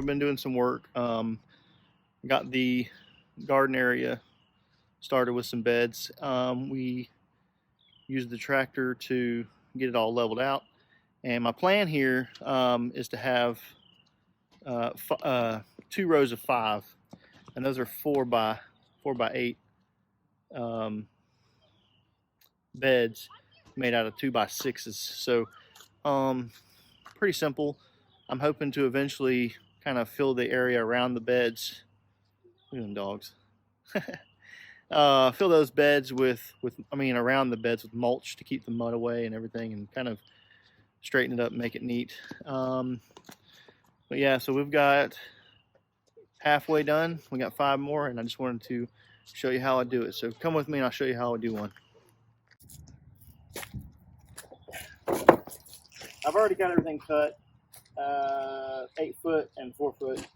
been doing some work. Got the garden area started with some beds. We used the tractor to get it all leveled out. And my plan here is to have 2 rows of 5, and those are 4 by 8 beds made out of 2 by 6s. So pretty simple. I'm hoping to eventually kind of fill the area around the beds. Look at them dogs. Fill those beds around the beds with mulch to keep the mud away and everything, and kind of straighten it up and make it neat. But yeah, so we've got halfway done. We got 5 more, and I just wanted to show you how I do it. So come with me and I'll show you how I do one. I've already got everything cut, 8 foot and 4 foot